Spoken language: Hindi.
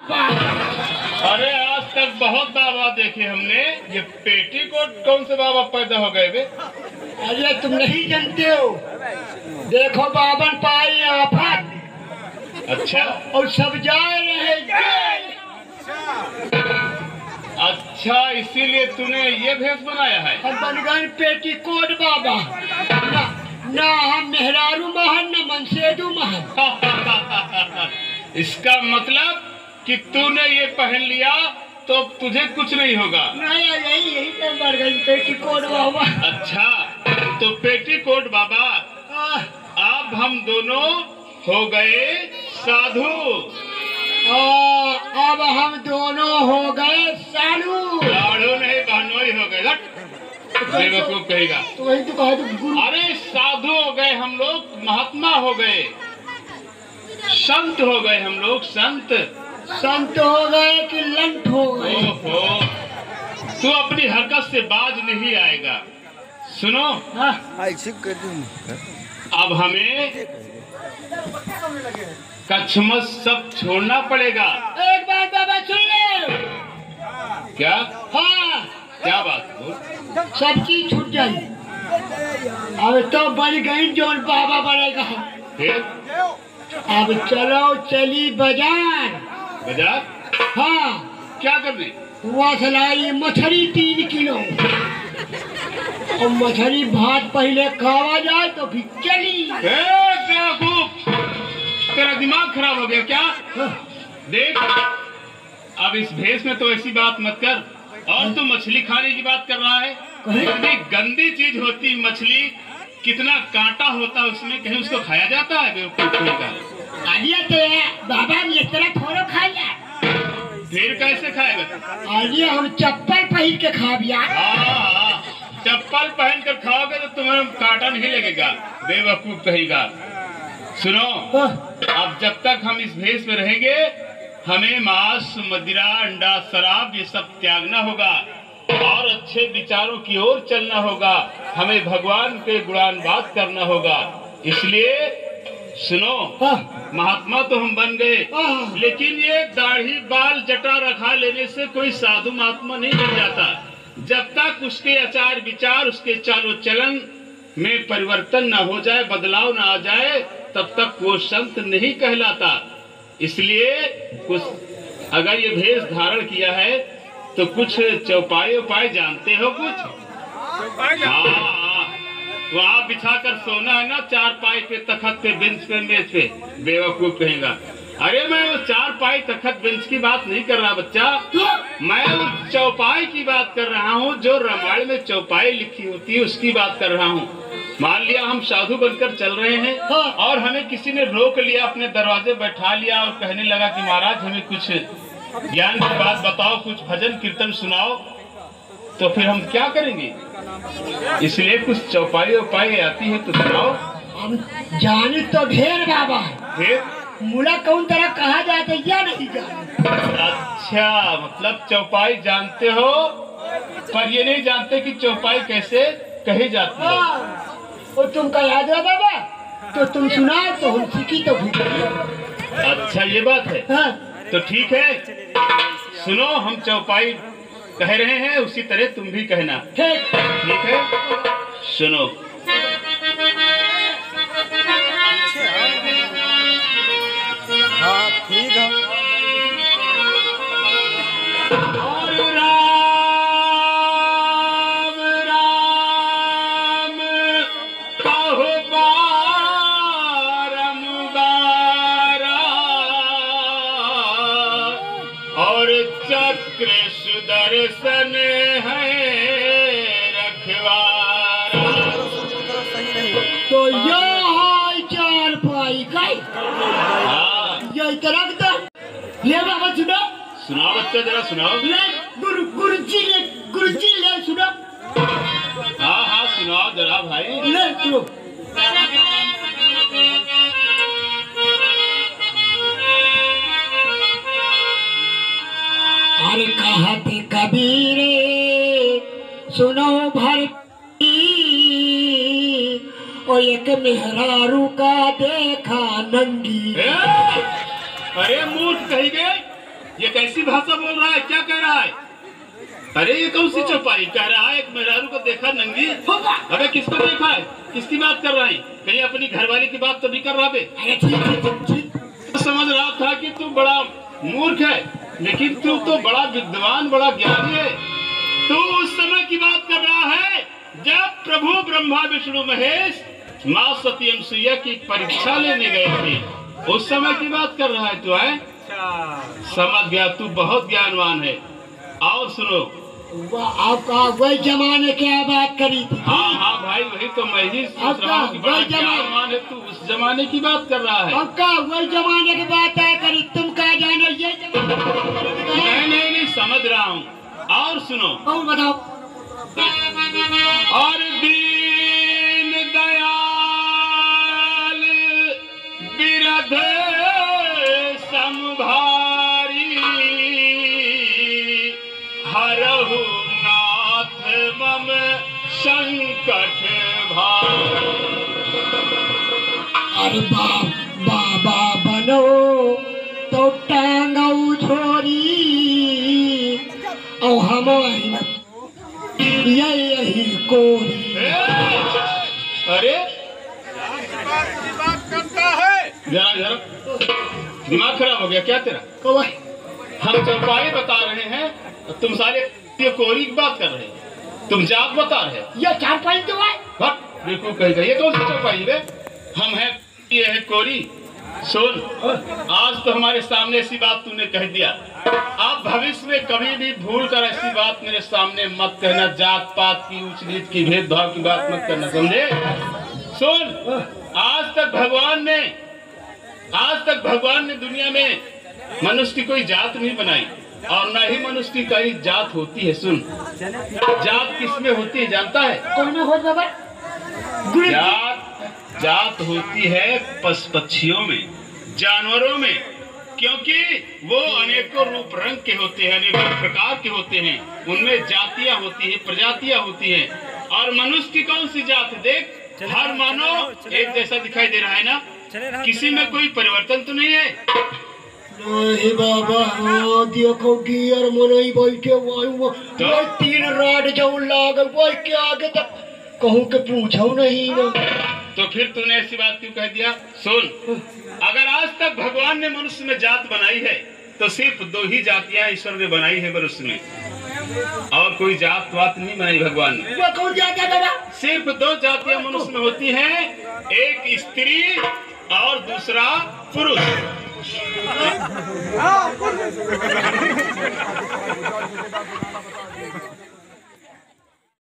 अरे आज तक बहुत बाबा देखे हमने, ये पेटीकोट कौन से बाबा पैदा हो गए बे? अरे तुम नहीं जानते हो, देखो बावन पाई आफत। अच्छा और सब जा रहे जेल। अच्छा, इसीलिए तूने ये भेष बनाया है? हम बन गए पेटीकोट बाबा। ना हम मेहरारू महन न मनसेदू महन। इसका मतलब कि तूने ये पहन लिया तो तुझे कुछ नहीं होगा। नहीं यही तो बन गए पेटीकोट बाबा। अच्छा तो पेटीकोट बाबा, अब हम दोनों हो गए साधु। अब हम दोनों हो गए साधु। साधु नहीं बहनोई हो गए। बेवकूफ कहेगा। तो वही तो कहा गुरु। अरे साधु हो गए हम लोग, महात्मा हो गए, संत हो गए हम लोग, संत। संत हो गए कि लंट हो गए? ओहो, तू अपनी हरकत से बाज नहीं आएगा। सुनो, अब हमें कछमस सब छोड़ना पड़ेगा। एक बात बाबा सुन ले। क्या? हाँ, क्या बात? सब चीज छूट जाए। अब तो बन गई जो बाबा बनेगा। फिर अब चलो चली बाजार। बाजार? हाँ, क्या करने? वहाँ से लाई मछली 3 किलो। और मछली भात पहले खावा जाए तो फिर चली। बेवकूफ, तेरा दिमाग खराब हो गया क्या? हाँ। देख, अब इस भेष में तो ऐसी बात मत कर। और तू मछली खाने की बात कर रहा है? इतनी गंदी चीज होती मछली, कितना कांटा होता है उसमें, कहीं उसको खाया जाता है? बेवकूफ का आलिया तो बाबा ने इस तरह थोड़ा खाया। फिर कैसे खाएगा? आलिया हम चप्पल पहन के खा बिया। हाँ, चप्पल पहन कर खाओगे तो तुम्हें कांटा नहीं लगेगा। बेवकूफ कहेगा। सुनो, अब जब तक हम इस भेष में रहेंगे, हमें मांस, मदिरा, अंडा, शराब ये सब त्यागना होगा और अच्छे विचारों की ओर चलना होगा। हमें भगवान के गुणानुवाद करना होगा। इसलिए सुनो, महात्मा तो हम बन गए, लेकिन ये दाढ़ी बाल जटा रखा लेने से कोई साधु महात्मा नहीं बन जाता। जब तक उसके आचार विचार, उसके चालो चलन में परिवर्तन न हो जाए, बदलाव न आ जाए, तब तक वो संत नहीं कहलाता। इसलिए कुछ अगर ये भेष धारण किया है तो कुछ चौपाई उपाय जानते हो? कुछ हाँ, वहाँ बिछा कर सोना है ना, 4 पाई पे, तखत पे, बेंच पे, मेज पे। बेवकूफ कहेगा। अरे मैं वो 4 पाई तखत बेंच की बात नहीं कर रहा बच्चा, मैं उस चौपाई की बात कर रहा हूँ जो रामायण में चौपाई लिखी होती है, उसकी बात कर रहा हूँ। मान लिया हम साधु बनकर चल रहे हैं और हमें किसी ने रोक लिया, अपने दरवाजे बैठा लिया और कहने लगा कि महाराज हमें कुछ ज्ञान की बात बताओ, कुछ भजन कीर्तन सुनाओ, तो फिर हम क्या करेंगे? इसलिए कुछ चौपाई उपाई आती है तो सुनाओ। हम जाने तो ढेर बाबा। फिर मुला कौन तरह कहा जाता है या नहीं जाने? अच्छा, मतलब चौपाई जानते हो पर ये नहीं जानते कि चौपाई कैसे कही जाती है। और तुमका याद है बाबा, तो तुम सुनाओ तो हम सीखी तो भी। अच्छा ये बात है। हाँ। तो ठीक है, सुनो, हम चौपाई कह रहे हैं, उसी तरह तुम भी कहना। ठीक है? सुनो। हाँ ठीक है। चक्र सुदर्शन है रखवारा। तो ये 4 पाई गई। ये तरह का ले बाबा सुनो। सुनाओ बच्चा, जरा सुनाओ। ले गुरुजी ले सुनो। हाँ हाँ सुनाओ जरा भाई। ले सुनो। अरे कहते कबीर सुनो भरती, और एक मेहरारू का देखा नंगी। अरे मूर्ख कही गए, ये कैसी भाषा बोल रहा है, क्या कह रहा है? अरे ये कौन सी चौपाई कह रहा है? एक मेहरारू को देखा नंगी। अबे किसको देखा है? किसकी बात कर रहा है? कहीं अपनी घरवाली की बात तो नहीं कर रहा बे? तो समझ रहा था कि तू बड़ा मूर्ख है, लेकिन तू तो बड़ा विद्वान, बड़ा ज्ञानी है। तू उस समय की बात कर रहा है जब प्रभु ब्रह्मा विष्णु महेश माँ सती अनसुईया की परीक्षा लेने गए थे। उस समय की बात कर रहा है तू, है? समझ गया, तू बहुत ज्ञानवान है। और सुनो, आपका वही जमाने क्या बात करी थी? हाँ हाँ भाई, वही तो मैं ही सोच रहा हूँ कि बड़ा ज्ञानवान है तू। उस जमाने की बात कर रहा है। आपका वही जमाने की बात है करी, तुम क्या जानो ये नहीं नहीं नहीं, समझ रहा हूँ। और सुनो, और बताओ। और दीन दयाल बिरध संभारी हरहु नाथ मम संकट भारी। अरे बाबा बनो तो टांगऊ छोरी और हमारी यही कोरी। अरे बात करता है। जरा जरा दिमाग खराब हो गया क्या तेरा? हम चौपाई बता रहे हैं, तुम सारे ये कोरी की बात कर रहे हैं। तुम जात बता रहे हो। ये चारपाई तो है। बिल्कुल कहेगा, ये कौन सी चौपाई है? हम है, ये है कोरी। सुन, आज तो हमारे सामने ऐसी बात तूने कह दिया। आप भविष्य में कभी भी भूल कर ऐसी बात मेरे सामने मत कहना। जात पात की, ऊंच नीच की, भेदभाव की बात मत करना, समझे? सुन, आज तक भगवान ने दुनिया में मनुष्य की कोई जात नहीं बनाई, और न ही मनुष्य की कई जात होती है। सुन, जात किसमें होती है जानता है? कौन हो बाबा? जात होती है पक्षियों में, जानवरों में, क्योंकि वो अनेकों रूप रंग के होते हैं, अनेकों प्रकार के होते हैं। उनमें जातियां होती है, प्रजातियां होती हैं। और मनुष्य की कौन सी जात है? देख, हर मानव एक जैसा दिखाई दे रहा है ना, किसी में कोई परिवर्तन तो नहीं है। नहीं बाबा, हाँ देखो गियर मनई बैठे वायु तो 3 राड जो लागल वही के आगे तक कहूँ के पूछो नहीं ना। तो फिर तूने ऐसी बात क्यों कह दिया? सुन, अगर आज तक भगवान ने मनुष्य में जात बनाई है तो सिर्फ 2 ही जातियां ईश्वर ने बनाई है मनुष्य में, और कोई जात वात नहीं बनाई भगवान ने। वो कौन जात है बाबा? सिर्फ 2 जातियां मनुष्य में होती हैं, एक स्त्री और दूसरा पुरुष।